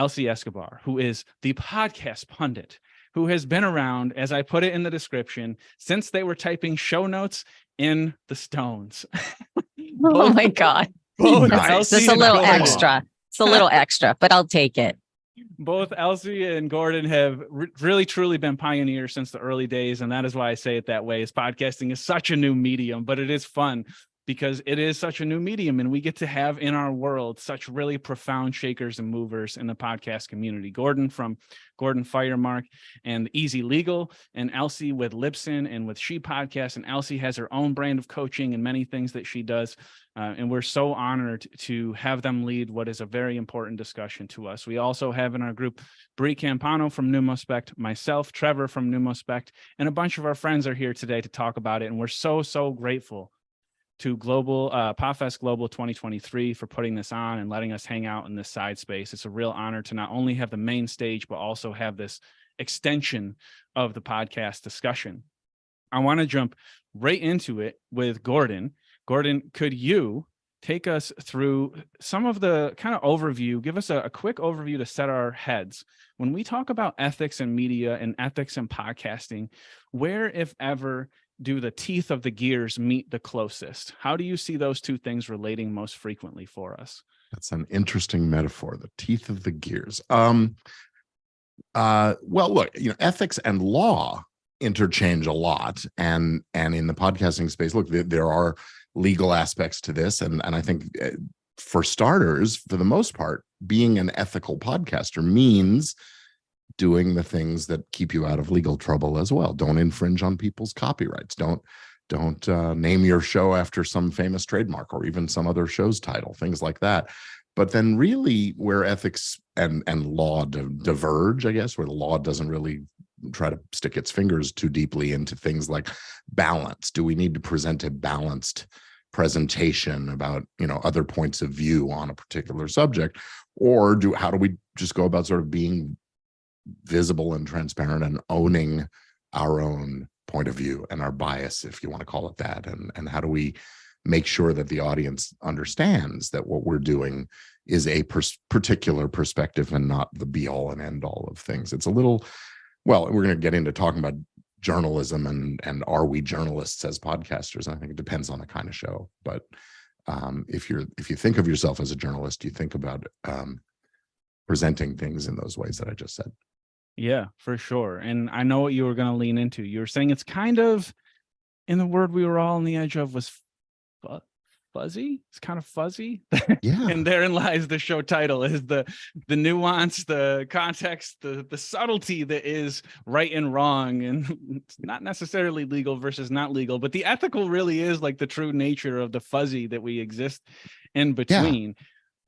Elsie Escobar, who is the podcast pundit, who has been around, as I put it in the description, since they were typing show notes in the Stones. Oh my God. Nice. Just a little extra. It's a little extra, but I'll take it. Both Elsie and Gordon have really, truly been pioneers since the early days. And that is why I say it that way, is podcasting is such a new medium, but it is fun because it is such a new medium. And we get to have in our world such really profound shakers and movers in the podcast community. Gordon from Gordon Firemark and Easy Legal, and Elsie with Libsyn and with She Podcast. And Elsie has her own brand of coaching and many things that she does. And we're so honored to have them lead what is a very important discussion to us. We also have in our group Bri Campano from Pneumospect, myself, Trevor from Pneumospect, and a bunch of our friends are here today to talk about it. And we're so, so grateful to Podfest Global 2023 for putting this on and letting us hang out in this side space. It's a real honor to not only have the main stage, but also have this extension of the podcast discussion. I want to jump right into it with Gordon. Gordon, could you take us through some of the kind of overview, give us a quick overview to set our heads. When we talk about ethics in media and ethics in podcasting, where, if ever, do the teeth of the gears meet the closest? How do you see those two things relating most frequently for us? That's an interesting metaphor, the teeth of the gears. Well, look, ethics and law interchange a lot. And in the podcasting space, look, there are legal aspects to this. And I think for starters, for the most part, being an ethical podcaster means doing the things that keep you out of legal trouble as well. Don't infringe on people's copyrights. Don't name your show after some famous trademark or even some other show's title, things like that. But then really where ethics and law diverge, I guess, where the law doesn't really try to stick its fingers too deeply into things like balance. Do we need to present a balanced presentation about, other points of view on a particular subject? Or how do we just go about sort of being visible and transparent and owning our own point of view and our bias, if you want to call it that? And how do we make sure that the audience understands that what we're doing is a particular perspective and not the be all and end all of things? It's a little, well, we're going to get into talking about journalism and are we journalists as podcasters? And I think it depends on the kind of show. But if you think of yourself as a journalist, you think about presenting things in those ways that I just said. Yeah, for sure. And I know what you were going to lean into. You were saying it's kind of, in the word we were all on the edge of was fuzzy. It's kind of fuzzy. Yeah. And therein lies the show title, is the nuance, the context, the subtlety that is right and wrong. And it's not necessarily legal versus not legal, but the ethical really is like the true nature of the fuzzy that we exist in between.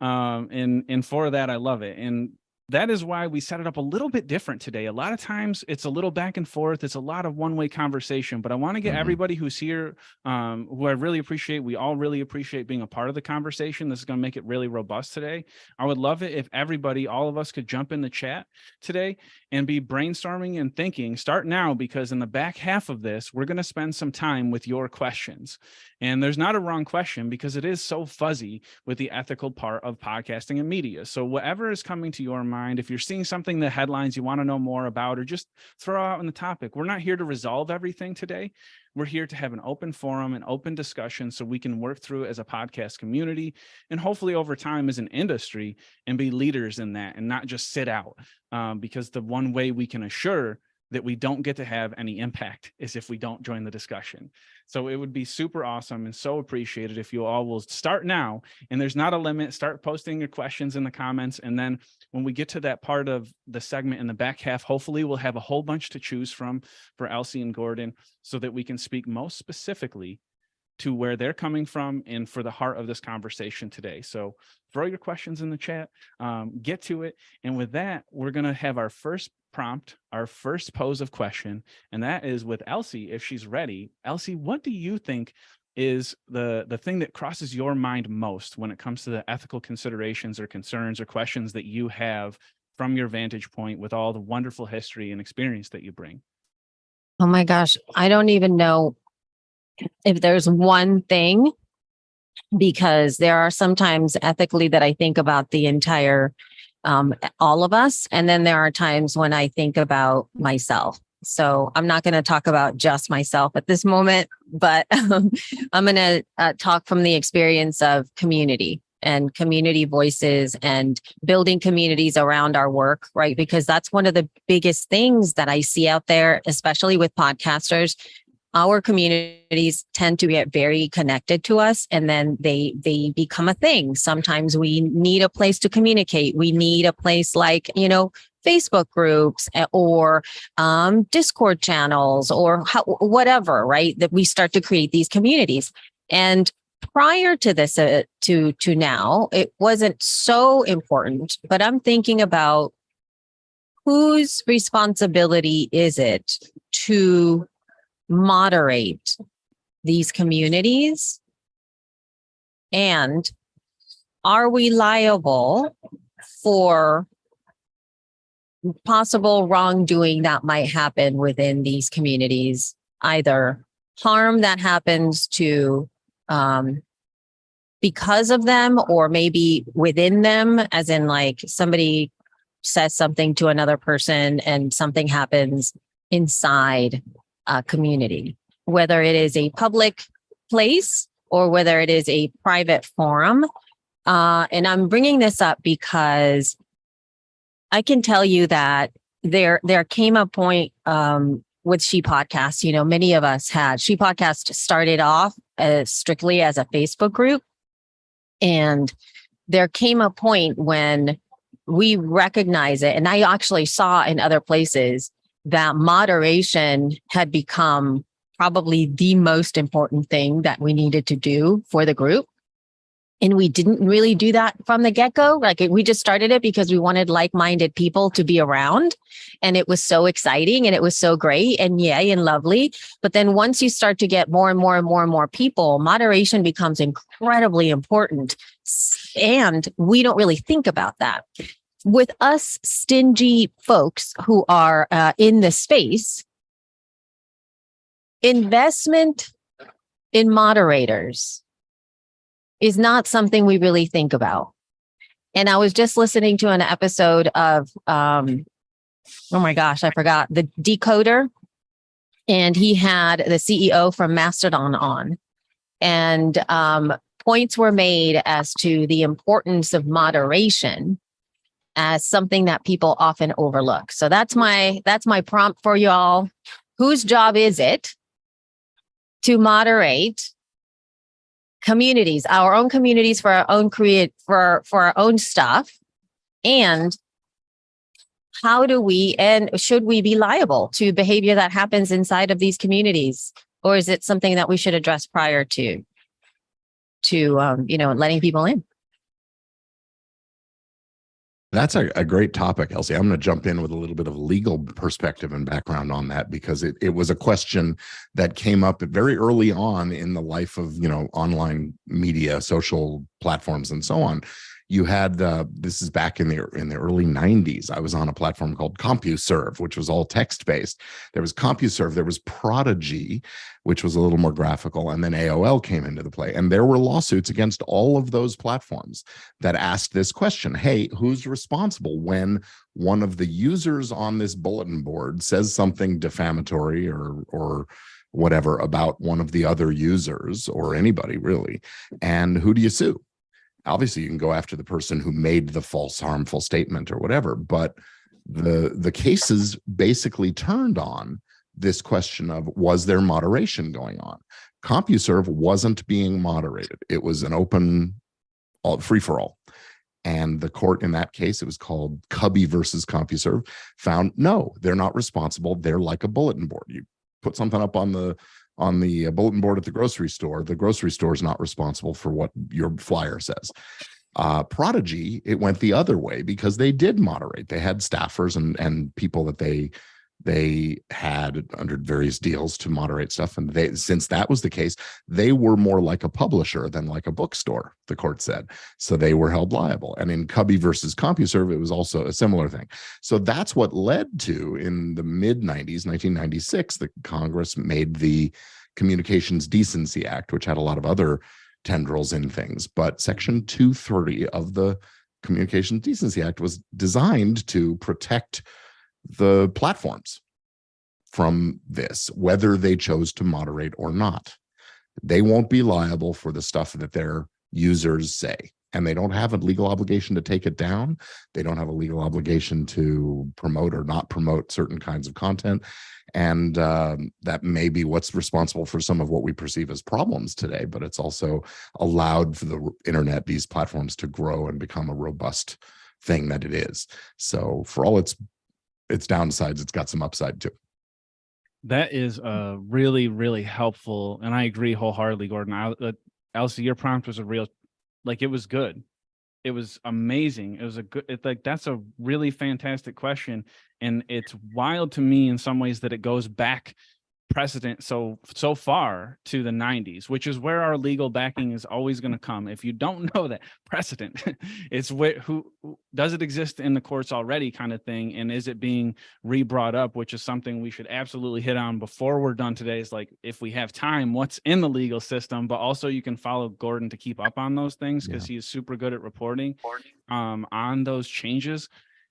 Yeah. And for that, I love it. And that is why we set it up a little bit different today. A lot of times it's a little back and forth. It's a lot of one-way conversation, but I want to get everybody who's here, who I really appreciate. We all really appreciate being a part of the conversation. This is going to make it really robust today. I would love it if everybody, all of us, could jump in the chat today and be brainstorming and thinking. Start now, because in the back half of this, we're going to spend some time with your questions. And there's not a wrong question, because it is so fuzzy with the ethical part of podcasting and media. So whatever is coming to your mind, if you're seeing something, the headlines you want to know more about, or just throw out in the topic. We're not here to resolve everything today. We're here to have an open forum, an open discussion, so we can work through it as a podcast community, and hopefully over time as an industry, and be leaders in that and not just sit out. Because the one way we can assure that we don't get to have any impact is if we don't join the discussion. So it would be super awesome and so appreciated if you all will start now, and there's not a limit. Start posting your questions in the comments. And then when we get to that part of the segment in the back half, hopefully we'll have a whole bunch to choose from for Elsie and Gordon, so that we can speak most specifically to where they're coming from and for the heart of this conversation today. So throw your questions in the chat, get to it. And with that, we're going to have our first prompt, our first pose of question, and that is with Elsie, if she's ready. Elsie, what do you think is the thing that crosses your mind most when it comes to the ethical considerations or concerns or questions that you have from your vantage point with all the wonderful history and experience that you bring? Oh my gosh, I don't even know if there's one thing, because there are sometimes ethically that I think about the entire all of us. And then there are times when I think about myself. So I'm not going to talk about just myself at this moment, but I'm going to talk from the experience of community and community voices and building communities around our work, right? Because that's one of the biggest things that I see out there, especially with podcasters. Our communities tend to get very connected to us, and then they become a thing. Sometimes we need a place to communicate. We need a place like, Facebook groups or Discord channels or whatever, right? That we start to create these communities. And prior to this, to now, it wasn't so important, but I'm thinking about whose responsibility is it to moderate these communities? And are we liable for possible wrongdoing that might happen within these communities, either harm that happens to because of them, or maybe within them, as in like somebody says something to another person and something happens inside a community, whether it is a public place or whether it is a private forum. And I'm bringing this up because I can tell you that there came a point with She Podcast. Many of us had She Podcast started off strictly as a Facebook group. And there came a point when we recognize it. And I actually saw in other places that moderation had become probably the most important thing that we needed to do for the group. And we didn't really do that from the get-go. Like we just started it because we wanted like-minded people to be around. And it was so exciting and it was so great and yay and lovely. But then once you start to get more and more and more and more people, moderation becomes incredibly important. And we don't really think about that. With us stingy folks who are in the space, investment in moderators is not something we really think about. And I was just listening to an episode of, oh my gosh, I forgot, the Decoder. And he had the CEO from Mastodon on. And points were made as to the importance of moderation as something that people often overlook. So that's my prompt for y'all. Whose job is it to moderate communities, our own communities, for our own for our own stuff? And how do we, and should we be liable to behavior that happens inside of these communities? Or is it something that we should address prior to letting people in? That's a great topic, Elsie. I'm going to jump in with a little bit of legal perspective and background on that, because it was a question that came up very early on in the life of, online media, social platforms, and so on. You had this is back in the early 90s. I was on a platform called CompuServe, which was all text-based. There was CompuServe, there was Prodigy, which was a little more graphical, and then AOL came into the play. And there were lawsuits against all of those platforms that asked this question: hey, who's responsible when one of the users on this bulletin board says something defamatory or whatever about one of the other users, or anybody really? And who do you sue? Obviously, you can go after the person who made the false, harmful statement or whatever, but the cases basically turned on this question of, was there moderation going on? CompuServe wasn't being moderated. It was an open free-for-all. And the court in that case, it was called Cubby versus CompuServe, found no, they're not responsible. They're like a bulletin board. You put something up on the bulletin board at the grocery store is not responsible for what your flyer says. Prodigy, it went the other way because they did moderate. They had staffers and people that they had under various deals to moderate stuff. And since that was the case, they were more like a publisher than like a bookstore, the court said. So they were held liable. And in Cubby versus CompuServe, it was also a similar thing. So that's what led to, in the mid-90s, 1996, the Congress made the Communications Decency Act, which had a lot of other tendrils in things. But Section 230 of the Communications Decency Act was designed to protect the platforms from this, whether they chose to moderate or not. They won't be liable for the stuff that their users say, and they don't have a legal obligation to take it down. They don't have a legal obligation to promote or not promote certain kinds of content. And that may be what's responsible for some of what we perceive as problems today, but it's also allowed for the internet, these platforms, to grow and become a robust thing that it is. So for all its downsides, it's got some upside too. That is really, really helpful. And I agree wholeheartedly, Gordon. Elsie, your prompt was it was good. It was amazing. It was that's a really fantastic question. And it's wild to me in some ways that it goes back precedent so far to the 90s, which is where our legal backing is always going to come. If you don't know that precedent, it's who does it exist in the courts already, kind of thing, and is it being re-brought up, which is something we should absolutely hit on before we're done today. Is like, if we have time, what's in the legal system, but also you can follow Gordon to keep up on those things, because he is super good at reporting on those changes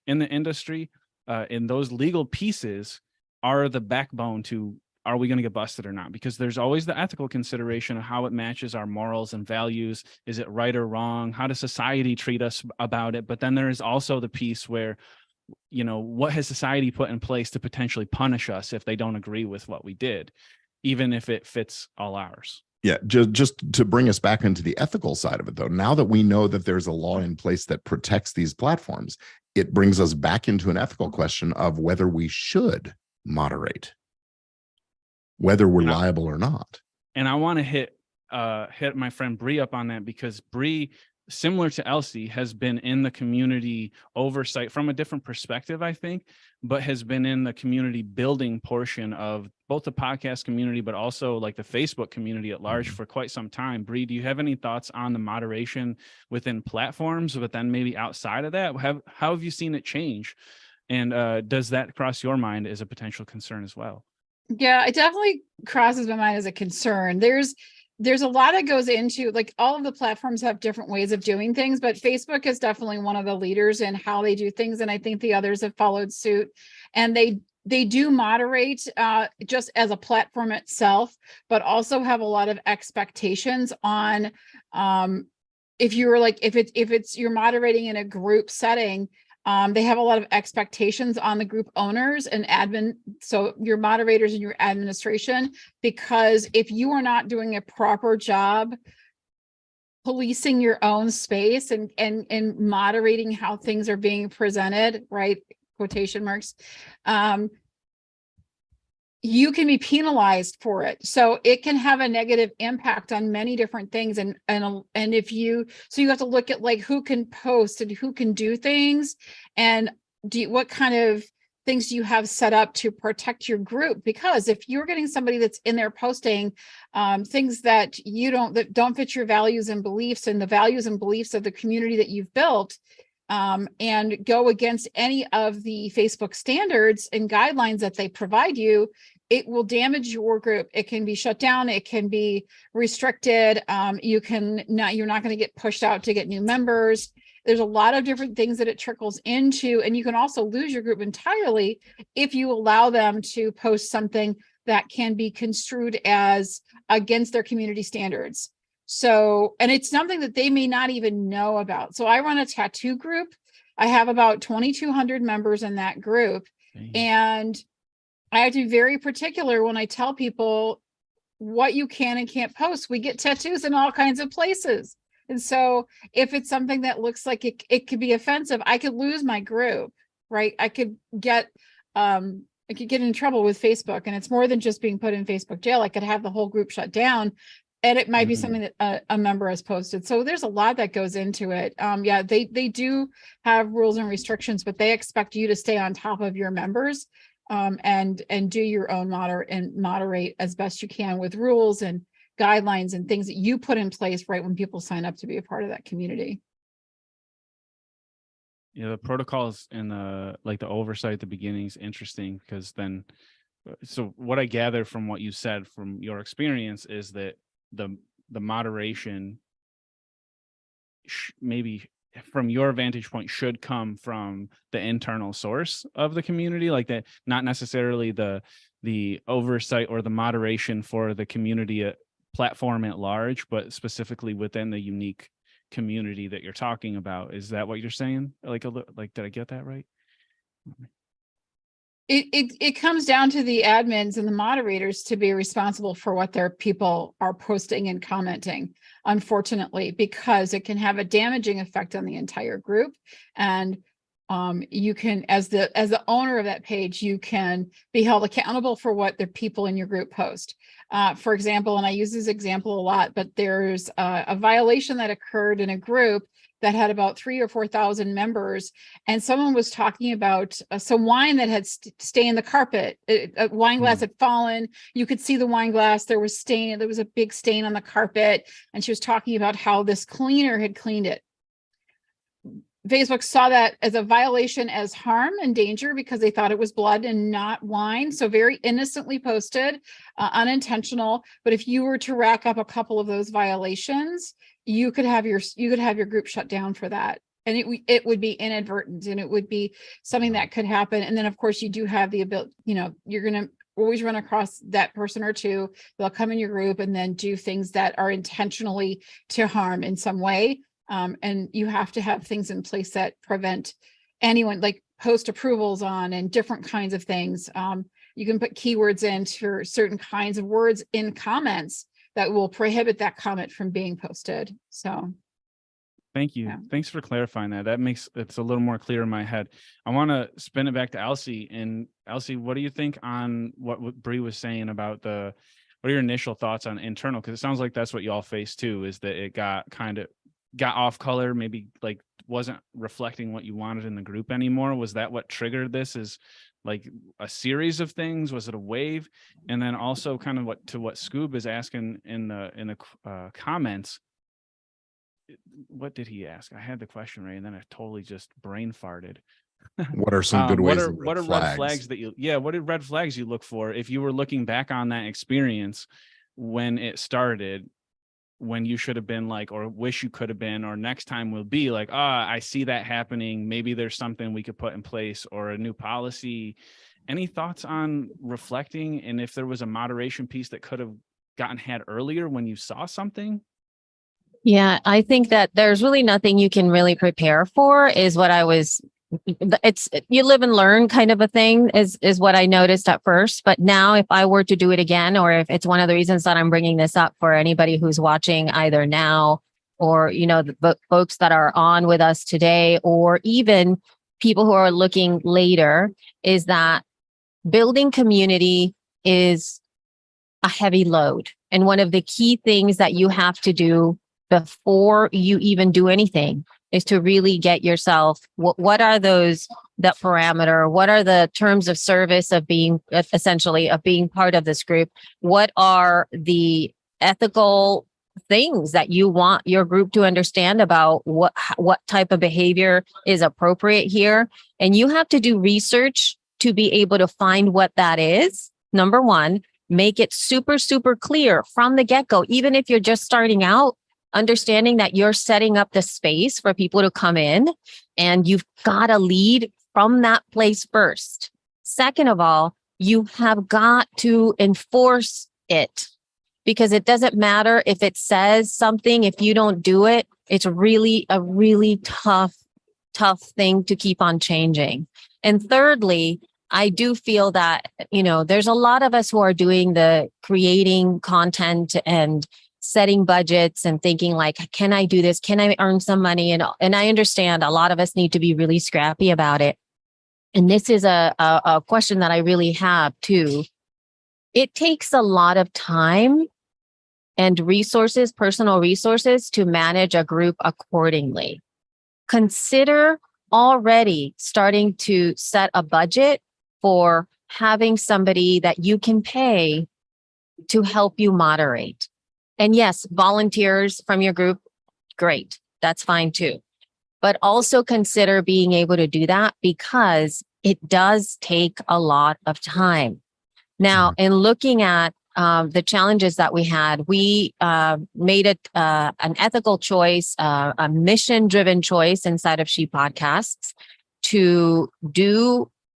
in the industry. And those legal pieces are the backbone to, are we going to get busted or not? Because there's always the ethical consideration of how it matches our morals and values. Is it right or wrong? How does society treat us about it? But then there is also the piece where, what has society put in place to potentially punish us if they don't agree with what we did, even if it fits all ours? Yeah, just to bring us back into the ethical side of it, though, now that we know that there's a law in place that protects these platforms, it brings us back into an ethical question of whether we should moderate, whether we're liable or not. And I want to hit my friend Bri up on that, because Bri, similar to Elsie, has been in the community oversight from a different perspective, I think, but has been in the community building portion of both the podcast community, but also like the Facebook community at large for quite some time. Bri, do you have any thoughts on the moderation within platforms, but then maybe outside of that? How have you seen it change? And does that cross your mind as a potential concern as well? Yeah, it definitely crosses my mind as a concern. There's a lot that goes into, like, all of the platforms have different ways of doing things, but Facebook is definitely one of the leaders in how they do things. And I think the others have followed suit, and they do moderate just as a platform itself, but also have a lot of expectations on if you're moderating in a group setting. They have a lot of expectations on the group owners and admin, so your moderators and your administration, because if you are not doing a proper job policing your own space and moderating how things are being presented, right, quotation marks, you can be penalized for it. So it can have a negative impact on many different things. And if you have to look at, like, who can post and who can do things, and what kind of things do you have set up to protect your group? Because if you're getting somebody that's in there posting things that don't fit your values and beliefs and the values and beliefs of the community that you've built, and go against any of the Facebook standards and guidelines that they provide you, it will damage your group. It can be shut down. It can be restricted. You're not going to get pushed out to get new members. There's a lot of different things that it trickles into, and you can also lose your group entirely if you allow them to post something that can be construed as against their community standards. So, and it's something that they may not even know about. So I run a tattoo group. I have about 2,200 members in that group. And I have to be very particular when I tell people what you can and can't post. We get tattoos in all kinds of places. And so if it's something that looks like it could be offensive, I could lose my group, right? I could get in trouble with Facebook, and it's more than just being put in Facebook jail. I could have the whole group shut down. And it might be something that a member has posted. So there's a lot that goes into it. Yeah, they do have rules and restrictions, but they expect you to stay on top of your members and do your own moderate as best you can with rules and guidelines and things that you put in place right when people sign up to be a part of that community. Yeah, the protocols and the oversight at the beginning is interesting, because then, so what I gather from what you said from your experience is that the moderation maybe from your vantage point should come from the internal source of the community, like that, not necessarily the oversight or the moderation for the community platform at large, but specifically within the unique community that you're talking about. Is that what you're saying? Like did I get that right? It comes down to the admins and the moderators to be responsible for what their people are posting and commenting, unfortunately, because it can have a damaging effect on the entire group. And you can, as the owner of that page, you can be held accountable for what the people in your group post. For example, and I use this example a lot, but there's a violation that occurred in a group that had about 3,000 or 4,000 members, and someone was talking about some wine that had stained the carpet. A wine glass had fallen. You could see the wine glass. There was stain. There was a big stain on the carpet, and she was talking about how this cleaner had cleaned it. Facebook saw that as a violation, as harm and danger, because they thought it was blood and not wine. So very innocently posted, unintentional. But if you were to rack up a couple of those violations, you could have your group shut down for that. And it would be inadvertent, and it would be something that could happen. And then of course you do have the ability, you're going to always run across that person or two. They'll come in your group and then do things that are intentionally to harm in some way. And you have to have things in place that prevent anyone, like post approvals on and different kinds of things. You can put keywords in for certain kinds of words in comments that will prohibit that comment from being posted. So thank you. Yeah. Thanks for clarifying that. That makes it's a little more clear in my head. I want to spin it back to Elsie. And Elsie, what do you think on what Bri was saying about what are your initial thoughts on internal? Because it sounds like that's what you all faced too, is that it got off color, maybe like wasn't reflecting what you wanted in the group anymore. Was that what triggered this? Is like a series of things? Was it a wave? And then also kind of what Scoob is asking in the comments. What did he ask? I had the question right, and then I totally just brain farted. What are some good ways? What are red flags that what are red flags you look for if you were looking back on that experience when it started, when you should have been like, or wish you could have been, or next time will be like, I see that happening. Maybe there's something we could put in place or a new policy. Any thoughts on reflecting, and if there was a moderation piece that could have gotten had earlier when you saw something? Yeah, I think that there's really nothing you can really prepare for, is what it's you live and learn kind of a thing is what I noticed at first. But now if I were to do it again, or if it's one of the reasons that I'm bringing this up for anybody who's watching either now or, the folks that are on with us today, or even people who are looking later, is that building community is a heavy load. And one of the key things that you have to do before you even do anything is to really get yourself, what are the parameter, what are the terms of service of being part of this group? What are the ethical things that you want your group to understand about what type of behavior is appropriate here? And you have to do research to be able to find what that is. Number one, make it super, super clear from the get-go, even if you're just starting out, understanding that you're setting up the space for people to come in, and you've got to lead from that place first. Second of all, you have got to enforce it, because it doesn't matter if it says something. If you don't do it, it's really a really tough thing to keep on changing. And thirdly, I do feel that, there's a lot of us who are doing the creating content and setting budgets and thinking like, can I do this? Can I earn some money? And I understand a lot of us need to be really scrappy about it. And this is a question that I really have too. It takes a lot of time and resources, personal resources, to manage a group accordingly. Consider already starting to set a budget for having somebody that you can pay to help you moderate. And yes, volunteers from your group, great. That's fine too. But also consider being able to do that, because it does take a lot of time. Now, in looking at the challenges that we had, we made it an ethical choice, a mission-driven choice inside of She Podcasts to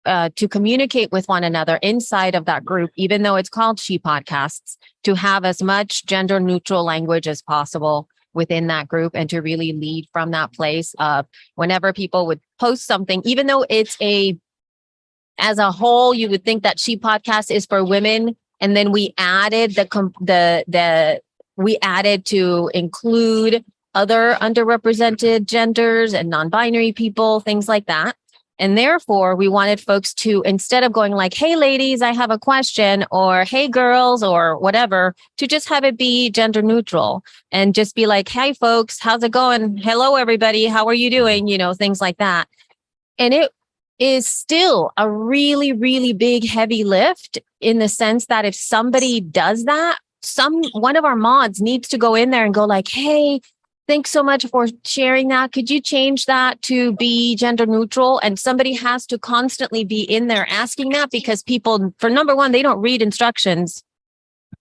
to communicate with one another inside of that group, even though it's called She Podcasts, to have as much gender neutral language as possible within that group, and to really lead from that place of whenever people would post something, even though it's as a whole, you would think that She Podcast is for women. And then we added we added to include other underrepresented genders and non-binary people, things like that. And therefore, we wanted folks to, instead of going like, hey, ladies, I have a question, or hey, girls, or whatever, to just have it be gender neutral and just be like, hey, folks, how's it going? Hello, everybody. How are you doing? You know, things like that. And it is still a really, really big, heavy lift in the sense that if somebody does that, one of our mods needs to go in there and go like, hey, thanks so much for sharing that. Could you change that to be gender neutral? And somebody has to constantly be in there asking that, because people, for number one, they don't read instructions.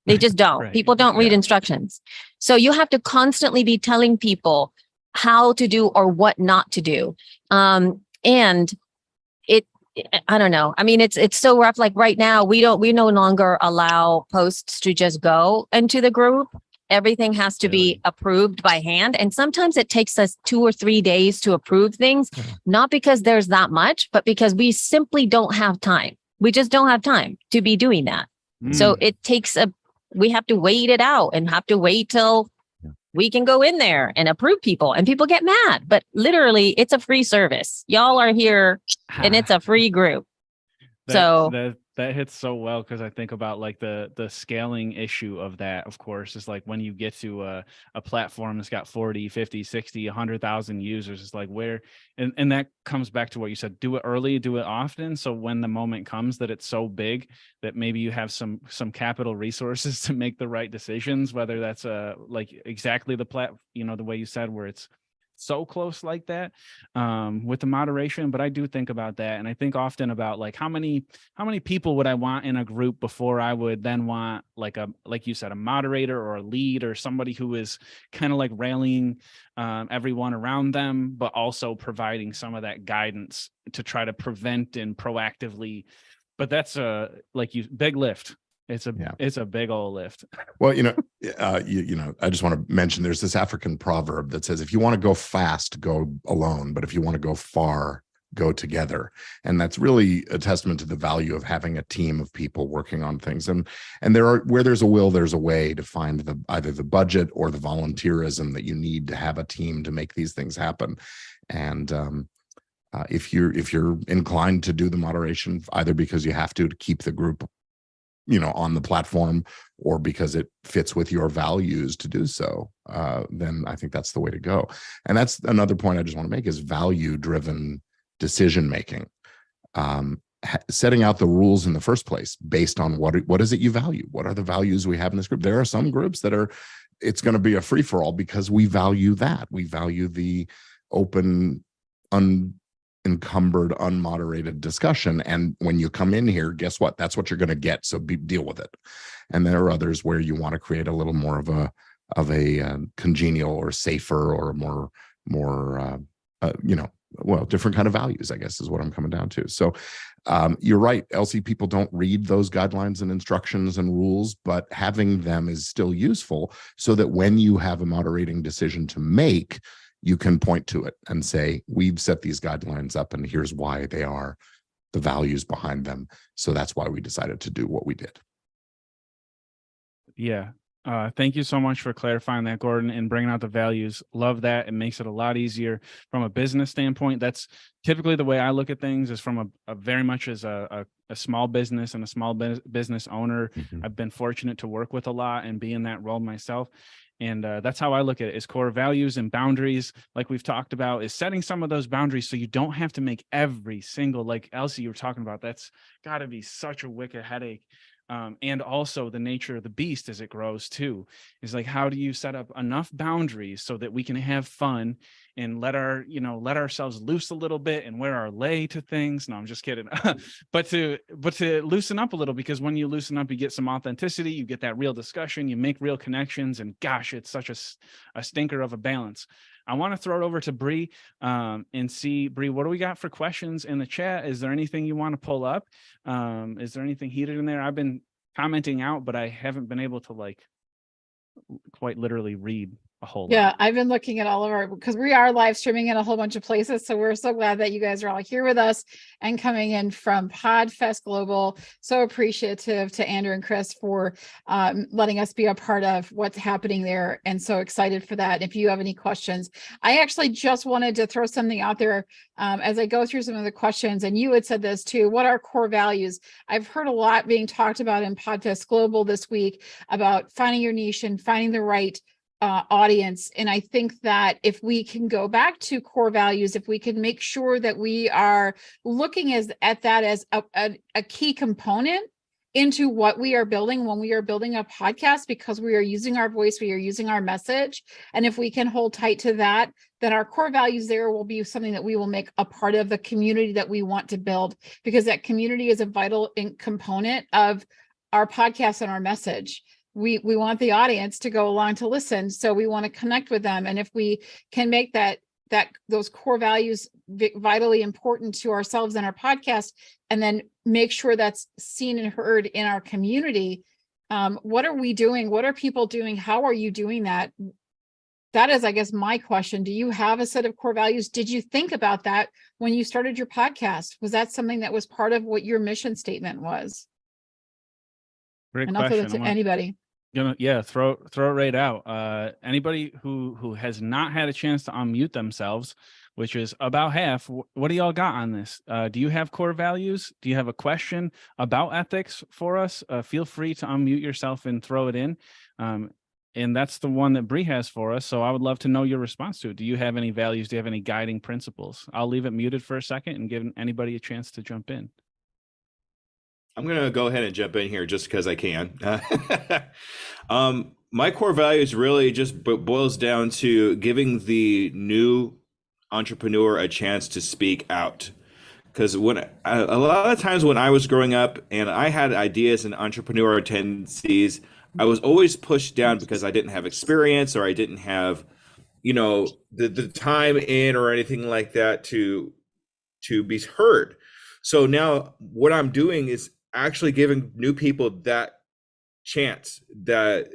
They just don't. Right. People don't read instructions. So you have to constantly be telling people how to do or what not to do. And I don't know. I mean, it's so rough. Like right now, we no longer allow posts to just go into the group. Everything has to be approved by hand. And sometimes it takes us 2 or 3 days to approve things, not because there's that much, but because we simply don't have time. We just don't have time to be doing that. So it takes we have to wait it out and have to wait till we can go in there and approve people, and people get mad. But literally, it's a free service. Y'all are here and it's a free group. That hits so well, because I think about like the scaling issue of that, of course, is like when you get to a platform that's got 40, 50, 60, 100,000 users, it's like where, and that comes back to what you said, do it early, do it often. So when the moment comes that it's so big that maybe you have some capital resources to make the right decisions, whether that's like exactly the way you said, where it's so close like that with the moderation. But I do think about that, and I think often about like how many people would I want in a group before I would then want like you said, a moderator or a lead or somebody who is kind of like rallying everyone around them, but also providing some of that guidance to try to prevent and proactively. But that's big lift. It's a big old lift. Well, I just want to mention there's this African proverb that says, if you want to go fast, go alone. But if you want to go far, go together. And that's really a testament to the value of having a team of people working on things. And where there's a will, there's a way to find either the budget or the volunteerism that you need to have a team to make these things happen. And if you're inclined to do the moderation, either because you have to keep the group on the platform, or because it fits with your values to do so, then I think that's the way to go. And that's another point I just want to make, is value-driven decision-making. Setting out the rules in the first place based on what is it you value? What are the values we have in this group? There are some groups that it's going to be a free-for-all because we value that. We value the open, encumbered, unmoderated discussion. And when you come in here, guess what? That's what you're going to get. So deal with it. And there are others where you want to create a little more of a congenial or safer or more different kind of values, I guess, is what I'm coming down to. So you're right, Elsie, people don't read those guidelines and instructions and rules, but having them is still useful so that when you have a moderating decision to make, you can point to it and say, we've set these guidelines up and here's why they are, the values behind them. So that's why we decided to do what we did. Yeah. Thank you so much for clarifying that, Gordon, and bringing out the values. Love that. It makes it a lot easier from a business standpoint. That's typically the way I look at things, is from a very much as a small business and a small business owner. Mm-hmm. I've been fortunate to work with a lot and be in that role myself. And that's how I look at it, is core values and boundaries, like we've talked about, is setting some of those boundaries so you don't have to make every single, like Elsie, you were talking about, that's got to be such a wicked headache and also the nature of the beast as it grows too, is like, how do you set up enough boundaries so that we can have fun and let ourselves loose a little bit and wear our lay to things. No, I'm just kidding. but to loosen up a little, because when you loosen up, you get some authenticity, you get that real discussion, you make real connections, and gosh, it's such a stinker of a balance. I want to throw it over to Bri and see, Bri, what do we got for questions in the chat? Is there anything you want to pull up? Is there anything heated in there? I've been commenting out, but I haven't been able to quite literally read a whole lot. I've been looking at all of our, because we are live streaming in a whole bunch of places. So we're so glad that you guys are all here with us and coming in from Podfest Global. So appreciative to Andrew and Chris for letting us be a part of what's happening there. And so excited for that. If you have any questions, I actually just wanted to throw something out there as I go through some of the questions. And you had said this too, what are core values? I've heard a lot being talked about in Podfest Global this week about finding your niche and finding the right audience. And I think that if we can go back to core values, if we can make sure that we are looking at that as a key component into what we are building when we are building a podcast, because we are using our voice, we are using our message. And if we can hold tight to that, then our core values there will be something that we will make a part of the community that we want to build, because that community is a vital component of our podcast and our message. We want the audience to go along to listen. So we want to connect with them. And if we can make those core values vitally important to ourselves and our podcast, and then make sure that's seen and heard in our community, what are we doing? What are people doing? How are you doing that? That is, I guess, my question. Do you have a set of core values? Did you think about that when you started your podcast? Was that something that was part of what your mission statement was? Great and I'll question. throw that to anybody. Throw it right out. Anybody who has not had a chance to unmute themselves, which is about half, what do y'all got on this? Do you have core values? Do you have a question about ethics for us? Feel free to unmute yourself and throw it in. And that's the one that Bri has for us. So I would love to know your response to it. Do you have any values? Do you have any guiding principles? I'll leave it muted for a second and give anybody a chance to jump in. I'm going to go ahead and jump in here just because I can. My core values really just boils down to giving the new entrepreneur a chance to speak out. Because a lot of times when I was growing up and I had ideas and entrepreneur tendencies, I was always pushed down because I didn't have experience, or I didn't have, the time in or anything like that to be heard. So now what I'm doing is actually giving new people that chance, that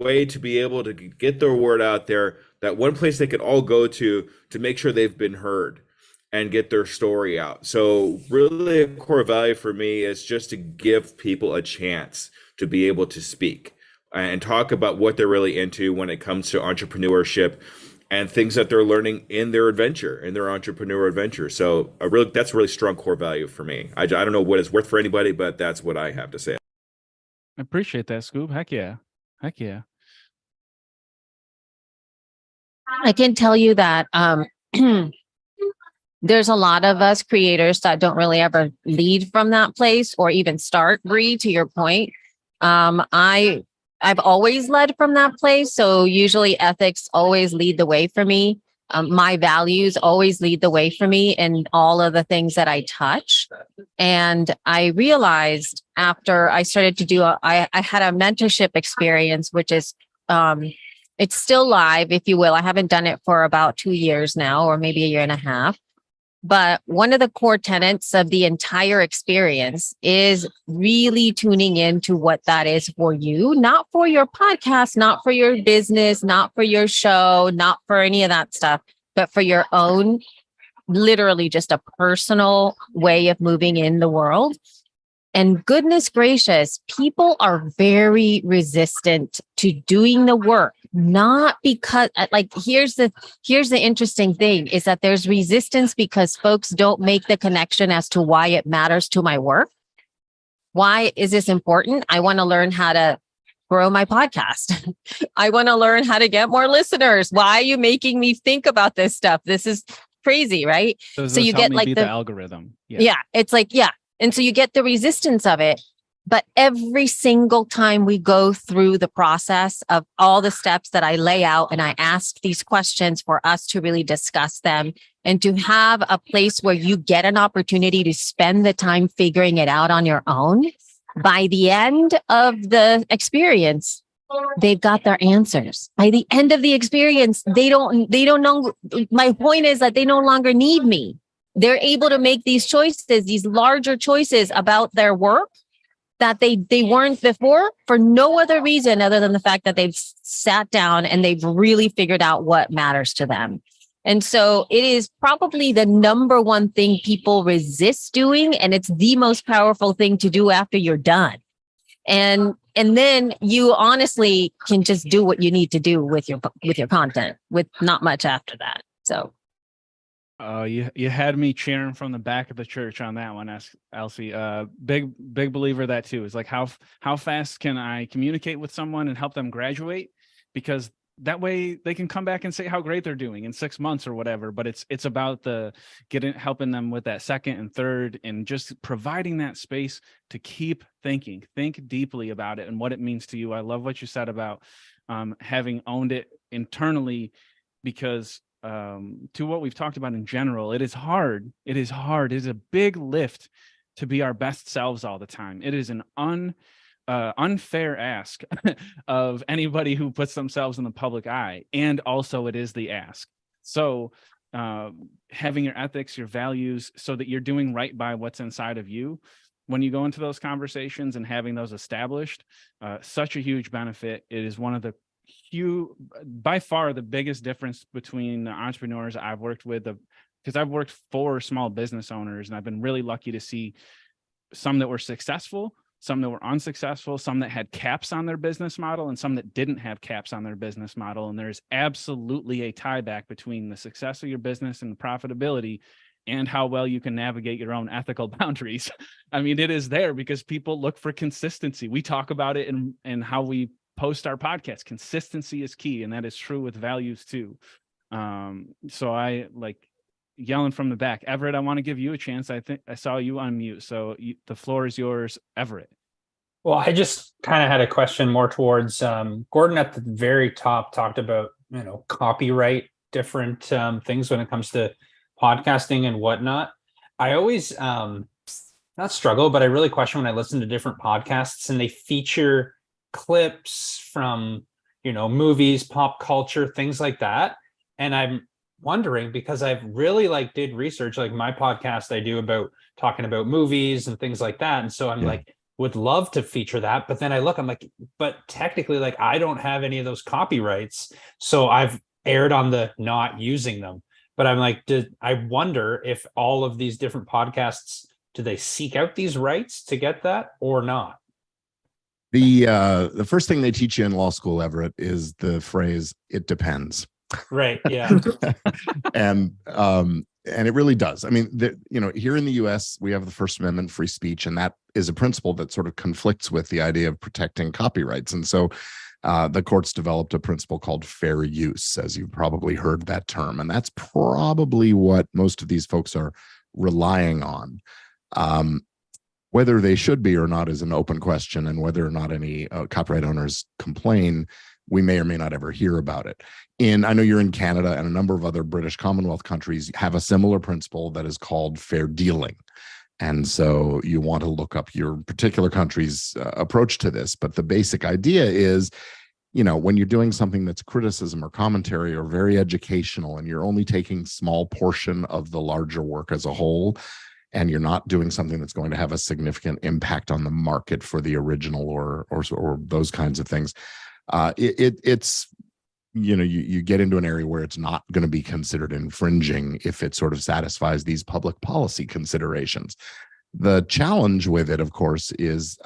way to be able to get their word out there, that one place they can all go to make sure they've been heard and get their story out. So really a core value for me is just to give people a chance to be able to speak and talk about what they're really into when it comes to entrepreneurship and things that they're learning in their entrepreneur adventure. So that's a really strong core value for me. I don't know what it's worth for anybody, but that's what I have to say. I appreciate that, Scoop. Heck yeah. I can tell you that there's a lot of us creators that don't really ever lead from that place or even start. Bri, to your point, I've always led from that place. So usually ethics always lead the way for me. My values always lead the way for me in all of the things that I touch. And I realized after I started to I had a mentorship experience, which is, it's still live, if you will. I haven't done it for about 2 years now, or maybe a year and a half. But one of the core tenets of the entire experience is really tuning into what that is for you, not for your podcast, not for your business, not for your show, not for any of that stuff, but for your own, literally just a personal way of moving in the world. And goodness gracious, people are very resistant to doing the work, not because here's the interesting thing is that there's resistance because folks don't make the connection as to why it matters to my work. Why is this important? I want to learn how to grow my podcast. I want to learn how to get more listeners. Why are you making me think about this stuff? This is crazy, right? So you get like the algorithm. Yeah. It's like, yeah. And so you get the resistance of it. But every single time we go through the process of all the steps that I lay out and I ask these questions for us to really discuss them and to have a place where you get an opportunity to spend the time figuring it out on your own, by the end of the experience, they've got their answers. By the end of the experience, they don't know. My point is that they no longer need me. They're able to make these choices, these larger choices about their work that they weren't before, for no other reason other than the fact that they've sat down and they've really figured out what matters to them. And so it is probably the number one thing people resist doing, and it's the most powerful thing to do after you're done. And then you honestly can just do what you need to do with your content, with not much after that. So you had me cheering from the back of the church on that one, Elsie. Big believer that too. Is like how fast can I communicate with someone and help them graduate? Because that way they can come back and say how great they're doing in 6 months or whatever. But it's about helping them with that second and third, and just providing that space to keep thinking, think deeply about it and what it means to you. I love what you said about having owned it internally, because to what we've talked about in general, it is hard. It is a big lift to be our best selves all the time. It is an unfair ask of anybody who puts themselves in the public eye. And also it is the ask. So having your ethics, your values, so that you're doing right by what's inside of you when you go into those conversations, and having those established, such a huge benefit. It is one of the by far the biggest difference between the entrepreneurs I've worked with, because I've worked for small business owners, and I've been really lucky to see some that were successful, some that were unsuccessful, some that had caps on their business model, and some that didn't have caps on their business model. And there's absolutely a tie back between the success of your business and the profitability, and how well you can navigate your own ethical boundaries. I mean, it is there because people look for consistency. We talk about it in how we post our podcast. Consistency is key, and that is true with values too. So I like yelling from the back. Everett, I want to give you a chance. I think I saw you unmute, so the floor is yours, Everett. Well, I just kind of had a question more towards Gordon at the very top talked about, copyright, different things when it comes to podcasting and whatnot. I always not struggle, but I really question when I listen to different podcasts and they feature clips from, movies, pop culture, things like that. And I'm wondering, because I've really did research, like my podcast I do about talking about movies and things like that. And so I'm would love to feature that. But then I'm like, but technically, I don't have any of those copyrights. So I've erred on the not using them. But I'm like, I wonder if all of these different podcasts, do they seek out these rights to get that or not? The first thing they teach you in law school, Everett, is the phrase "it depends." Right. Yeah. and it really does. I mean, here in the U.S., we have the First Amendment, free speech, and that is a principle that sort of conflicts with the idea of protecting copyrights. And so the courts developed a principle called fair use, as you've probably heard that term. And that's probably what most of these folks are relying on. Whether they should be or not is an open question, and whether or not any copyright owners complain, we may or may not ever hear about it. I know you're in Canada, and a number of other British Commonwealth countries have a similar principle that is called fair dealing. And so you want to look up your particular country's approach to this. But the basic idea is, when you're doing something that's criticism or commentary or very educational, and you're only taking small portion of the larger work as a whole, and you're not doing something that's going to have a significant impact on the market for the original or those kinds of things, it's you get into an area where it's not going to be considered infringing if it sort of satisfies these public policy considerations. The challenge with it, of course, is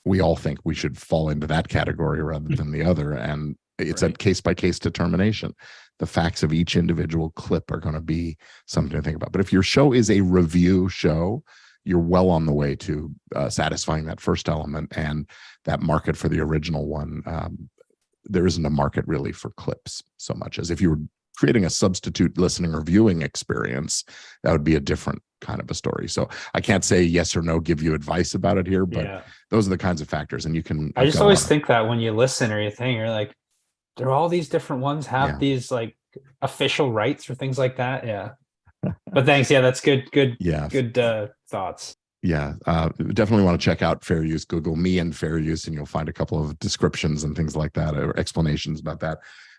we all think we should fall into that category rather than the other, and it's a case-by-case determination. The facts of each individual clip are going to be something to think about. But if your show is a review show, you're well on the way to satisfying that first element and that market for the original one. There isn't a market really for clips so much as if you were creating a substitute listening or viewing experience, that would be a different kind of a story. So I can't say yes or no, give you advice about it here, but those are the kinds of factors. And you can. I just always think that when you listen or you think, you're like, there are all these different ones have these like official rights or things like that. Yeah. But thanks. Yeah, that's good. Good thoughts. Yeah, definitely want to check out fair use. Google me and fair use, and you'll find a couple of descriptions and things like that, or explanations about that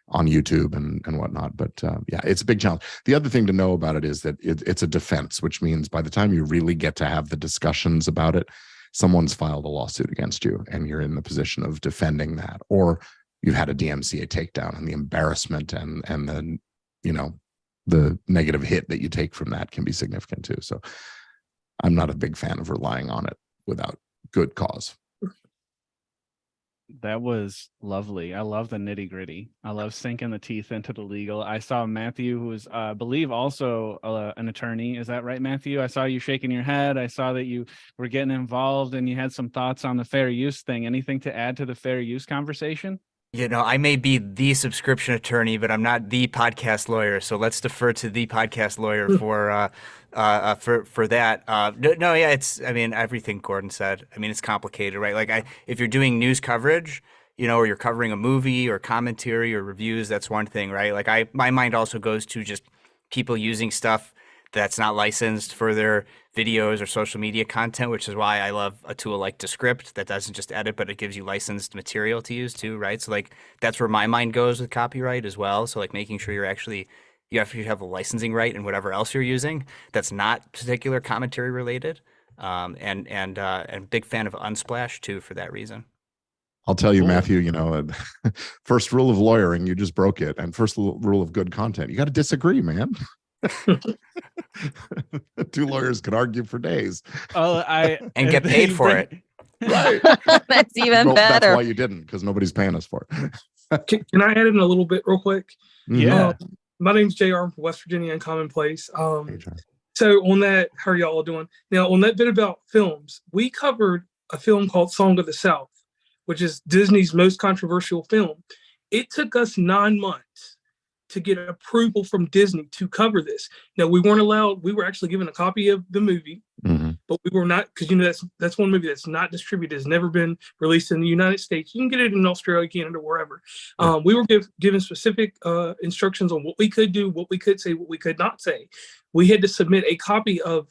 on YouTube and whatnot. But yeah, it's a big challenge. The other thing to know about it is that it's a defense, which means by the time you really get to have the discussions about it, someone's filed a lawsuit against you, and you're in the position of defending that, or you've had a DMCA takedown, and the embarrassment and then the negative hit that you take from that can be significant too. So I'm not a big fan of relying on it without good cause. That was lovely. I love the nitty gritty. I love sinking the teeth into the legal. I saw Matthew, who was, I believe, also an attorney. Is that right, Matthew? I saw you shaking your head. I saw that you were getting involved and you had some thoughts on the fair use thing. Anything to add to the fair use conversation? I may be the subscription attorney, but I'm not the podcast lawyer. So let's defer to the podcast lawyer for that. It's. I mean, everything Gordon said. I mean, it's complicated, right? Like, if you're doing news coverage, or you're covering a movie or commentary or reviews, that's one thing, right? Like, my mind also goes to just people using stuff that's not licensed for their videos or social media content, which is why I love a tool like Descript that doesn't just edit, but it gives you licensed material to use too, right? So like that's where my mind goes with copyright as well. So like making sure you have a licensing right and whatever else you're using that's not particular commentary related. And big fan of Unsplash too for that reason. I'll tell you, Matthew, first rule of lawyering, you just broke it. And first rule of good content, you got to disagree, man. Two lawyers could argue for days. And get paid for it. Right. That's even better. That's why you didn't, because nobody's paying us for it. Can I add in a little bit real quick? Yeah. My name's JR. I'm from West Virginia and Commonplace. So on that, how are y'all doing? Now, on that bit about films, we covered a film called Song of the South, which is Disney's most controversial film. It took us 9 months to get approval from Disney to cover this. Now, we weren't allowed, we were actually given a copy of the movie, but we were not, because that's one movie that's not distributed, has never been released in the United States. You can get it in Australia, Canada, wherever. We were given specific instructions on what we could do, what we could say, what we could not say. We had to submit a copy of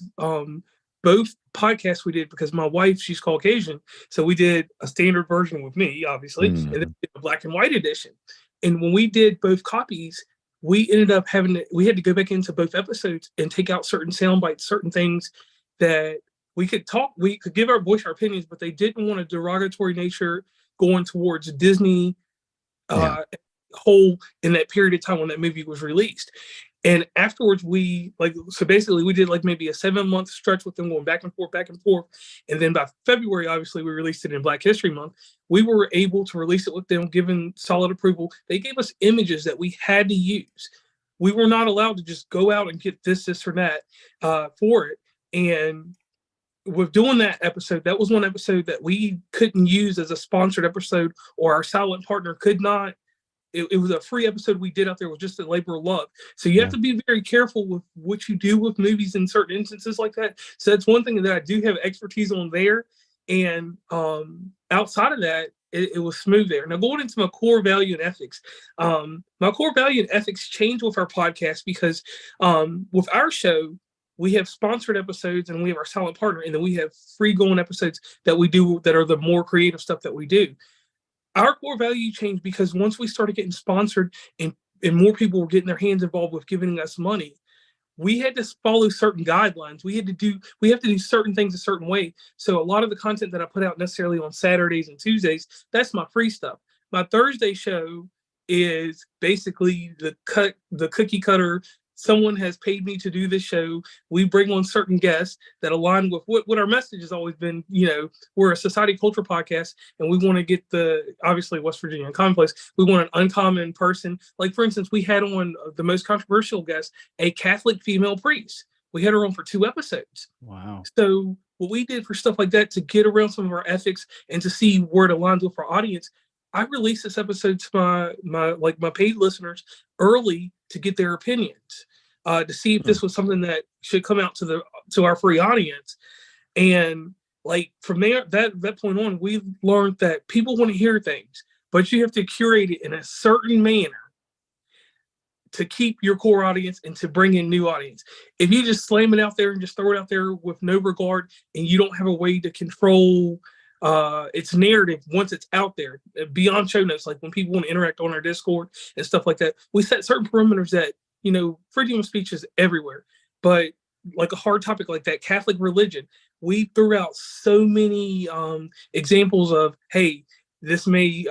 both podcasts we did, because my wife, she's Caucasian. So we did a standard version with me, obviously, and then a black and white edition. And when we did both copies, we ended up we had to go back into both episodes and take out certain sound bites, certain things that we could give our voice, our opinions, but they didn't want a derogatory nature going towards Disney whole in that period of time when that movie was released. And afterwards, we did like maybe a 7-month stretch with them going back and forth. And then by February, obviously, we released it in Black History Month. We were able to release it with them, given solid approval. They gave us images that we had to use. We were not allowed to just go out and get this or that for it. And with doing that episode, that was one episode that we couldn't use as a sponsored episode, or our silent partner could not. It was a free episode we did out there with just a labor of love. So you have to be very careful with what you do with movies in certain instances like that. So that's one thing that I do have expertise on there. And outside of that, it was smooth there. Now going into my core value and ethics, my core value and ethics change with our podcast, because with our show, we have sponsored episodes and we have our silent partner, and then we have free going episodes that we do that are the more creative stuff that we do. Our core value changed because once we started getting sponsored and more people were getting their hands involved with giving us money, we had to follow certain guidelines. We have to do certain things a certain way. So a lot of the content that I put out necessarily on Saturdays and Tuesdays, that's my free stuff. My Thursday show is basically the cookie cutter. Someone has paid me to do this show. We bring on certain guests that align with what our message has always been. We're a society culture podcast, and we want to get obviously West Virginia and Commonplace. We want an uncommon person. Like, for instance, we had on the most controversial guest, a Catholic female priest. We had her on for 2 episodes. Wow. So what we did for stuff like that, to get around some of our ethics and to see where it aligns with our audience, I released this episode to my paid listeners early to get their opinions. to see if this was something that should come out to our free audience. And like from there, that point on, we learned that people want to hear things, but you have to curate it in a certain manner to keep your core audience and to bring in new audience. If you just slam it out there and just throw it out there with no regard, and you don't have a way to control its narrative once it's out there beyond show notes, like when people want to interact on our Discord and stuff like that, we set certain perimeters that, freedom of speech is everywhere. But like a hard topic like that, Catholic religion, we threw out so many examples of, hey, this may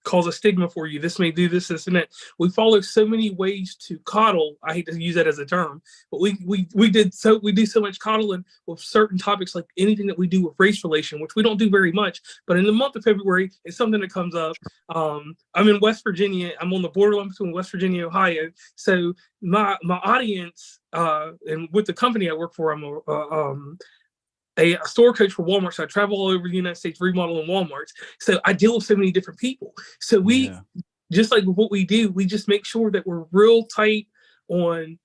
cause a stigma for you. This may do this, and that. We follow so many ways to coddle. I hate to use that as a term, but we do so much coddling with certain topics, like anything that we do with race relation, which we don't do very much. But in the month of February, it's something that comes up. I'm in West Virginia. I'm on the borderline between West Virginia and Ohio. So my audience, and with the company I work for, I'm a store coach for Walmart. So I travel all over the United States remodeling Walmarts. So I deal with so many different people. So we, just like what we do, we just make sure that we're real tight on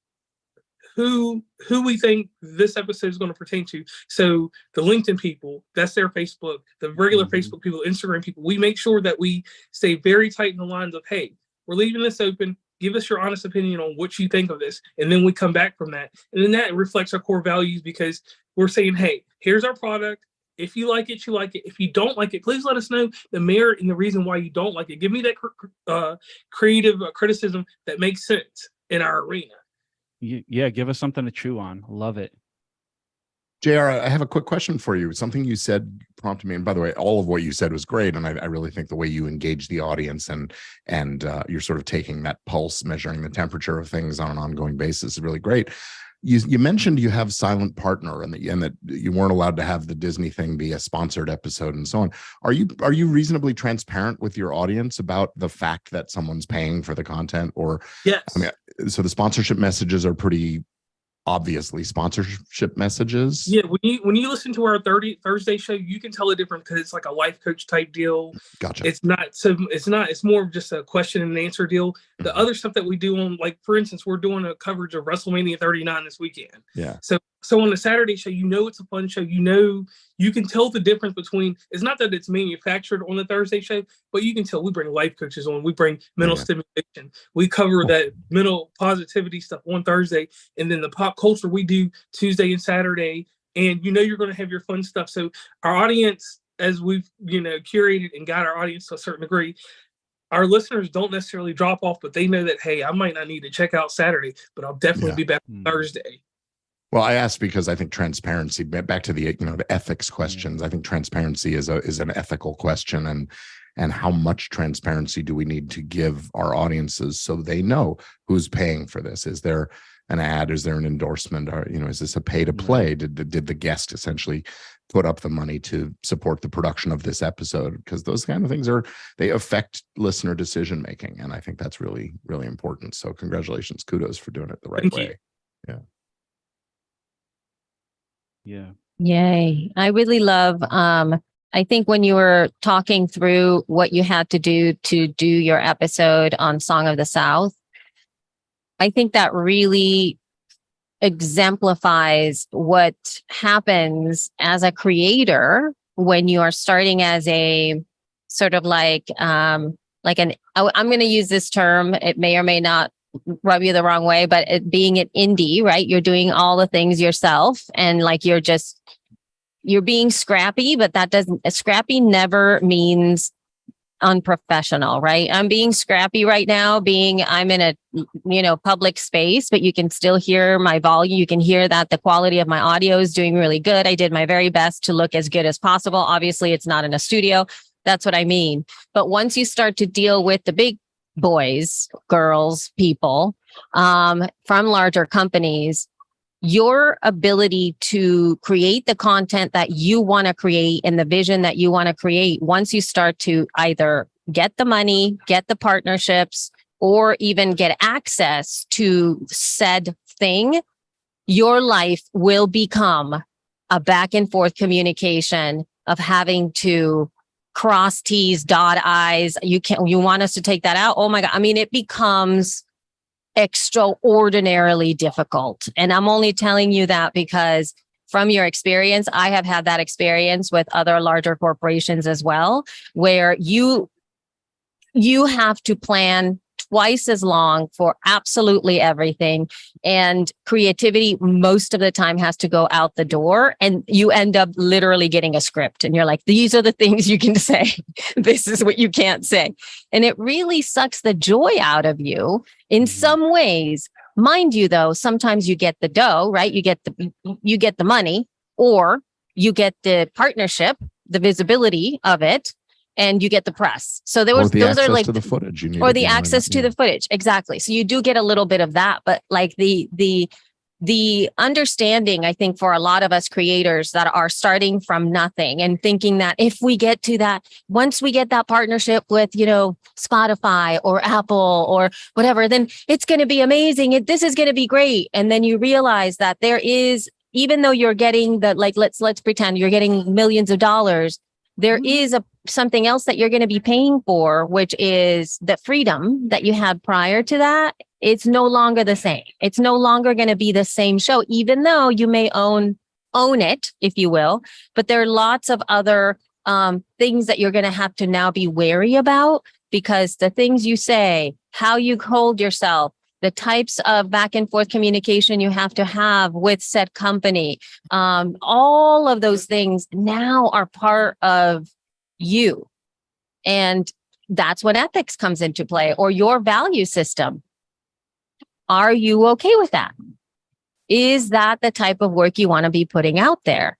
who we think this episode is going to pertain to. So the LinkedIn people, that's their Facebook. The regular Facebook people, Instagram people, we make sure that we stay very tight in the lines of, hey, we're leaving this open. Give us your honest opinion on what you think of this. And then we come back from that. And then that reflects our core values, because we're saying, hey, here's our product. If you like it, you like it. If you don't like it, please let us know the merit and the reason why you don't like it. Give me that creative criticism that makes sense in our arena. Yeah, give us something to chew on. Love it. JR, I have a quick question for you. Something you said prompted me, and by the way, all of what you said was great, and I really think the way you engage the audience and you're sort of taking that pulse, measuring the temperature of things on an ongoing basis is really great. You mentioned you have silent partner, and that you weren't allowed to have the Disney thing be a sponsored episode and so on. Are you reasonably transparent with your audience about the fact that someone's paying for the content? Or yes, so the sponsorship messages are pretty obviously sponsorship messages. Yeah, when you listen to our Thursday show, you can tell the difference, because it's like a life coach type deal. Gotcha. It's more of just a question and answer deal. The other stuff that we do on, like, for instance, we're doing a coverage of WrestleMania 39 this weekend. Yeah. So on the Saturday show, it's a fun show. You can tell the difference between, it's not that it's manufactured on the Thursday show, but you can tell we bring life coaches on, we bring mental stimulation. We cover that mental positivity stuff on Thursday, and then the pop culture we do Tuesday and Saturday, and you're going to have your fun stuff. So our audience, as we've curated and got our audience to a certain degree, our listeners don't necessarily drop off, but they know that, hey, I might not need to check out Saturday, but I'll definitely be back on Thursday. Well, I asked because I think transparency, back to the the ethics questions, I think transparency is an ethical question, and how much transparency do we need to give our audiences so they know who's paying for this? Is there an ad? Is there an endorsement? Or is this a pay to play? Did the guest essentially put up the money to support the production of this episode? Because those kind of things they affect listener decision making, and I think that's really, really important. So congratulations, kudos for doing it the right way. Yeah. Yeah. Yay. I really love, I think when you were talking through what you had to do your episode on Song of the South, I think that really exemplifies what happens as a creator when you are starting as a sort of I'm going to use this term. It may or may not rub you the wrong way, but it being an indie, right? You're doing all the things yourself, and you're being scrappy, but scrappy never means unprofessional, right? I'm being scrappy right now, I'm in a public space, but you can still hear my volume. You can hear that the quality of my audio is doing really good. I did my very best to look as good as possible. Obviously, it's not in a studio. That's what I mean. But once you start to deal with the big boys, girls, people from larger companies, your ability to create the content that you want to create and the vision that you want to create, once you start to either get the money, get the partnerships, or even get access to said thing, your life will become a back and forth communication of having to cross T's, dot I's. You want us to take that out? Oh my God. I mean, it becomes extraordinarily difficult. And I'm only telling you that because from your experience, I have had that experience with other larger corporations as well, where you have to plan twice as long for absolutely everything. And creativity most of the time has to go out the door, and you end up literally getting a script. And you're like, these are the things you can say. This is what you can't say. And it really sucks the joy out of you in some ways. Mind you, though, sometimes you get the dough, right? You get the money, or you get the partnership, the visibility of it, and you get the press. So those are like to the footage you need, or the access to the footage. Exactly. So you do get a little bit of that, but like the understanding, I think, for a lot of us creators that are starting from nothing and thinking that if we get to that, once we get that partnership with, Spotify or Apple or whatever, then it's going to be amazing. This is going to be great. And then you realize that there is, even though you're getting let's pretend you're getting millions of dollars, there is something else that you're going to be paying for, which is the freedom that you had prior to that. It's no longer the same. It's no longer going to be the same show, even though you may own it, if you will. But there are lots of other things that you're going to have to now be wary about, because the things you say, how you hold yourself, the types of back and forth communication you have to have with said company, all of those things now are part of you. And that's when ethics comes into play, or your value system. Are you okay with that? Is that the type of work you want to be putting out there?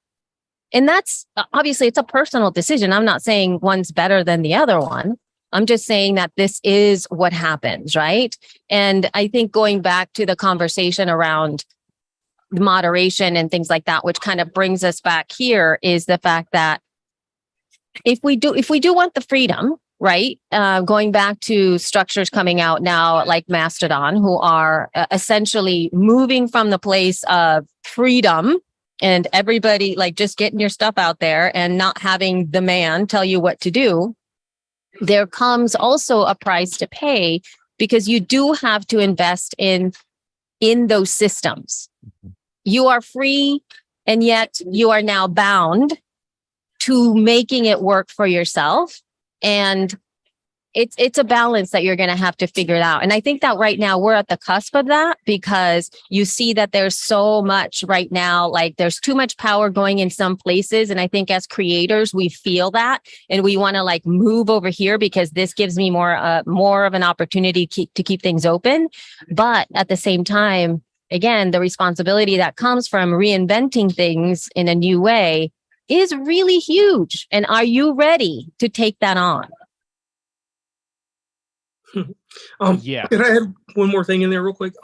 And that's obviously, it's a personal decision. I'm not saying one's better than the other one. I'm just saying that this is what happens, right? And I think going back to the conversation around moderation and things like that, which kind of brings us back here, is the fact that if we do want the freedom, right? Going back to structures coming out now like Mastodon, who are essentially moving from the place of freedom and everybody like just getting your stuff out there and not having the man tell you what to do. There comes also a price to pay, because you do have to invest in those systems. You are free, and yet you are now bound to making it work for yourself. And it's a balance that you're going to have to figure it out. And I think that right now we're at the cusp of that, because you see that there's so much right now, like there's too much power going in some places. And I think as creators, we feel that, and we want to like move over here because this gives me more of an opportunity to keep things open. But at the same time, again, the responsibility that comes from reinventing things in a new way is really huge. And are you ready to take that on? Yeah. Can I add one more thing in there real quick?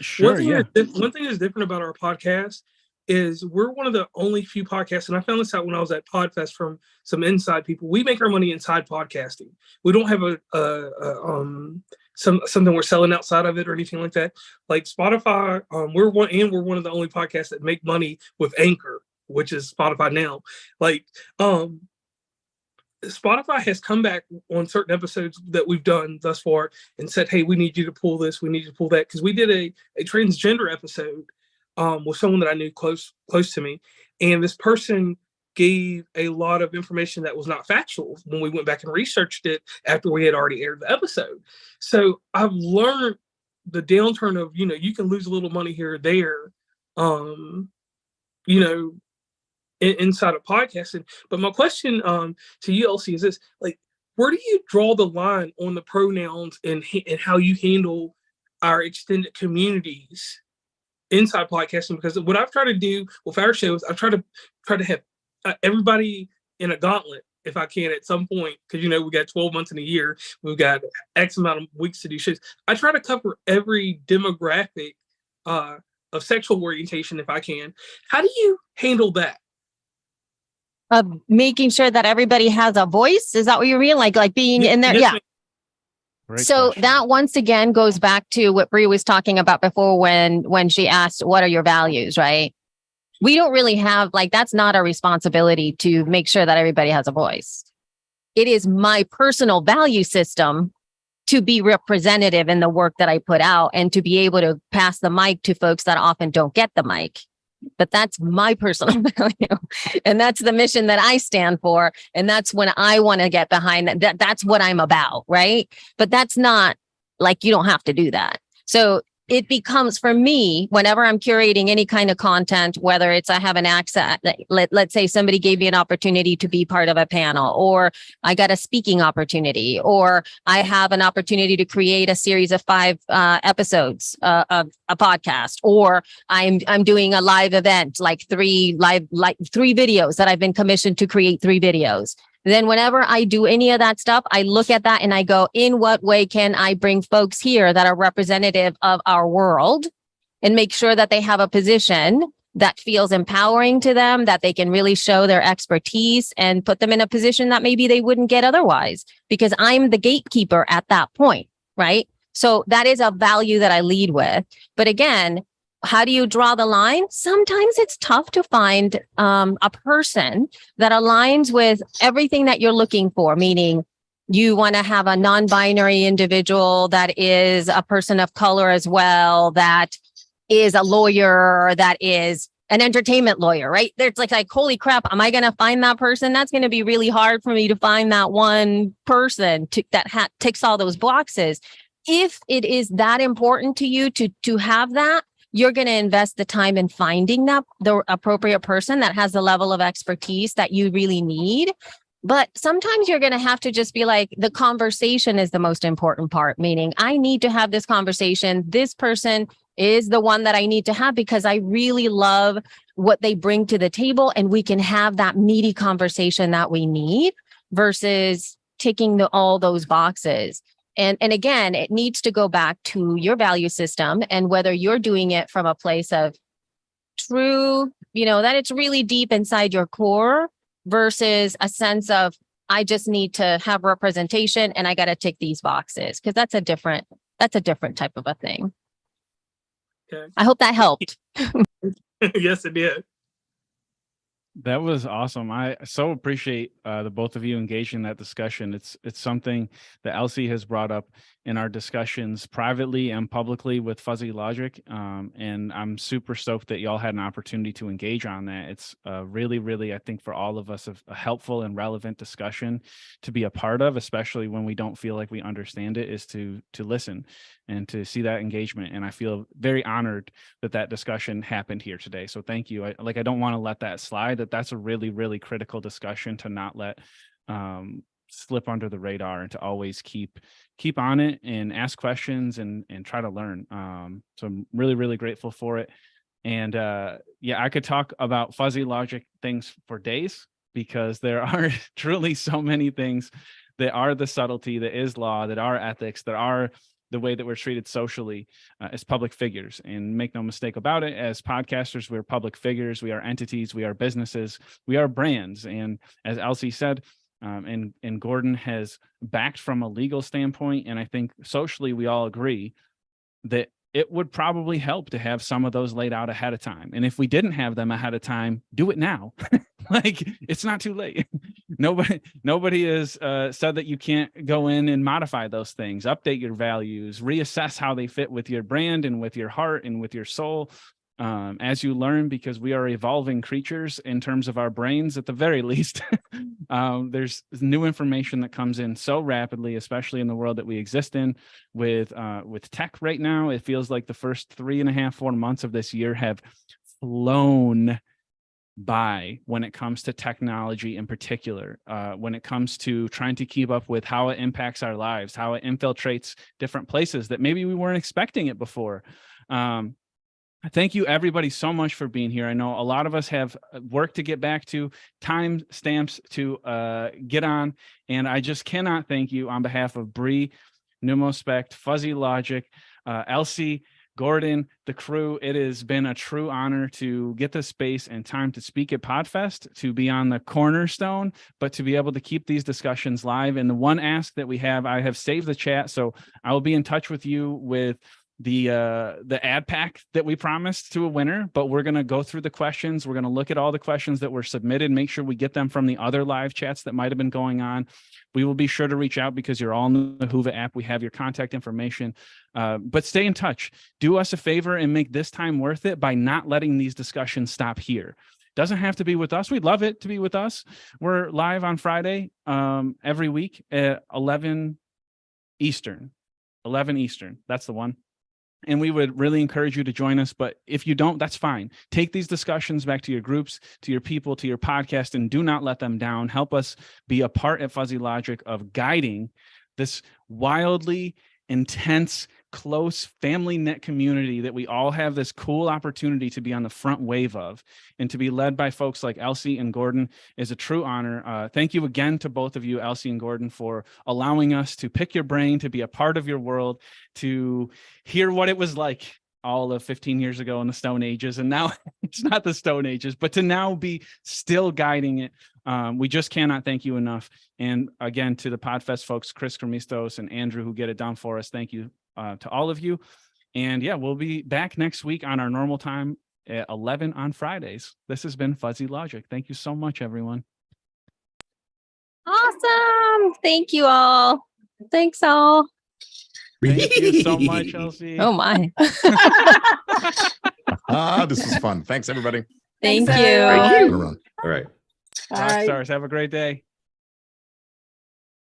Sure. One thing that's different about our podcast is we're one of the only few podcasts, and I found this out when I was at Podfest from some inside people. We make our money inside podcasting. We don't have something we're selling outside of it or anything like that. Like Spotify, we're one of the only podcasts that make money with Anchor, which is Spotify now. Like, Spotify has come back on certain episodes that we've done thus far and said, hey, we need you to pull this, we need you to pull that. Because we did a transgender episode with someone that I knew close to me. And this person gave a lot of information that was not factual when we went back and researched it after we had already aired the episode. So I've learned the downturn of, you can lose a little money here or there, inside of podcasting. But my question to you, Elsie, is this: like, where do you draw the line on the pronouns and how you handle our extended communities inside podcasting? Because what I've tried to do with our shows, I've tried to have everybody in a gauntlet if I can at some point, because we got 12 months in a year, we've got X amount of weeks to do shows. I try to cover every demographic of sexual orientation if I can. How do you handle that? Of making sure that everybody has a voice? Is that what you mean? Like being in there? Yes, Yeah. Great So question. that once again goes back to what Bri was talking about before when she asked, what are your values, right? We don't really have, that's not our responsibility to make sure that everybody has a voice. It is my personal value system to be representative in the work that I put out and to be able to pass the mic to folks that often don't get the mic. But that's my personal value. And that's the mission that I stand for. And that's when I want to get behind that. That's what I'm about. Right. But that's not like, you don't have to do that. So it becomes, for me, whenever I'm curating any kind of content, whether it's I have an access, let's say somebody gave me an opportunity to be part of a panel, or I got a speaking opportunity, or I have an opportunity to create a series of 5 episodes of a podcast, or I'm doing a live event, like 3 videos that I've been commissioned to create 3 videos. Then whenever I do any of that stuff, I look at that and I go, in what way can I bring folks here that are representative of our world and make sure that they have a position that feels empowering to them, that they can really show their expertise and put them in a position that maybe they wouldn't get otherwise, because I'm the gatekeeper at that point, right? So that is a value that I lead with. But again, how do you draw the line? Sometimes it's tough to find a person that aligns with everything that you're looking for, meaning you want to have a non-binary individual that is a person of color as well, that is a lawyer, that is an entertainment lawyer, right? There's like, holy crap, am I going to find that person? That's going to be really hard for me to find that one person that ticks all those boxes. If it is that important to you to have that, you're going to invest the time in finding the appropriate person that has the level of expertise that you really need. But sometimes you're going to have to just be like, the conversation is the most important part, meaning I need to have this conversation. This person is the one that I need to have because I really love what they bring to the table, and we can have that meaty conversation that we need versus ticking all those boxes. And again, it needs to go back to your value system and whether you're doing it from a place of true, that it's really deep inside your core versus a sense of, I just need to have representation and I got to tick these boxes, because that's a different type of a thing. Okay. I hope that helped. Yes, it did. That was awesome. I so appreciate the both of you engaging in that discussion. It's something that Elsie has brought up in our discussions privately and publicly with Fuzzy Logic. And I'm super stoked that y'all had an opportunity to engage on that. It's really, really, I think for all of us, a helpful and relevant discussion to be a part of, especially when we don't feel like we understand it, is to listen and to see that engagement. And I feel very honored that discussion happened here today. So thank you. I don't want to let that slide. That's a really, really critical discussion to not let slip under the radar, and to always keep on it and ask questions and try to learn. So I'm really, really grateful for it. And I could talk about Fuzzy Logic things for days, because there are truly so many things that are the subtlety, that is law, that are ethics, that are the way that we're treated socially as public figures. And make no mistake about it, as podcasters, we're public figures, we are entities, we are businesses, we are brands. And as Elsie said, and Gordon has backed from a legal standpoint, and I think socially we all agree that it would probably help to have some of those laid out ahead of time. And if we didn't have them ahead of time, do it now. It's not too late. Nobody has said that you can't go in and modify those things, update your values, reassess how they fit with your brand and with your heart and with your soul as you learn, because we are evolving creatures in terms of our brains at the very least. There's new information that comes in so rapidly, especially in the world that we exist in with tech right now. It feels like the first 3.5-4 months of this year have flown by when it comes to technology in particular, when it comes to trying to keep up with how it impacts our lives, how it infiltrates different places that maybe we weren't expecting it before. Thank you everybody so much for being here. I know a lot of us have work to get back to, time stamps to get on, and I just cannot thank you on behalf of Bri, Pneumospect, Fuzzy Logic, Elsie, Gordon, the crew. It has been a true honor to get the space and time to speak at Podfest, to be on the cornerstone, but to be able to keep these discussions live. And the one ask that we have, I have saved the chat, so I will be in touch with you with ad pack that we promised to a winner, but we're going to go through the questions. We're going to look at all the questions that were submitted, make sure we get them from the other live chats that might have been going on. We will be sure to reach out because you're all in the Whova app. We have your contact information, but stay in touch. Do us a favor and make this time worth it by not letting these discussions stop here. Doesn't have to be with us. We'd love it to be with us. We're live on Friday every week at 11 Eastern. 11 Eastern. That's the one. And we would really encourage you to join us. But if you don't, that's fine. Take these discussions back to your groups, to your people, to your podcast, and do not let them down. Help us be a part at Fuzzy Logic of guiding this wildly intense, close, family knit community that we all have this cool opportunity to be on the front wave of, and to be led by folks like Elsie and Gordon is a true honor. Thank you again to both of you, Elsie and Gordon, for allowing us to pick your brain, to be a part of your world, to hear what it was like all of 15 years ago in the Stone Ages. And now it's not the Stone Ages, but to now be still guiding it. We just cannot thank you enough. And again, to the Podfest folks, Chris Kermistos and Andrew, who get it done for us. Thank you to all of you. And yeah, we'll be back next week on our normal time at 11 on Fridays. This has been Fuzzy Logic. Thank you so much, everyone. Awesome. Thank you all. Thanks all. Thank you so much, Elsie. Oh my. This was fun. Thanks, everybody. Thank Thanks, you. everyone. All right. Rockstars, have a great day.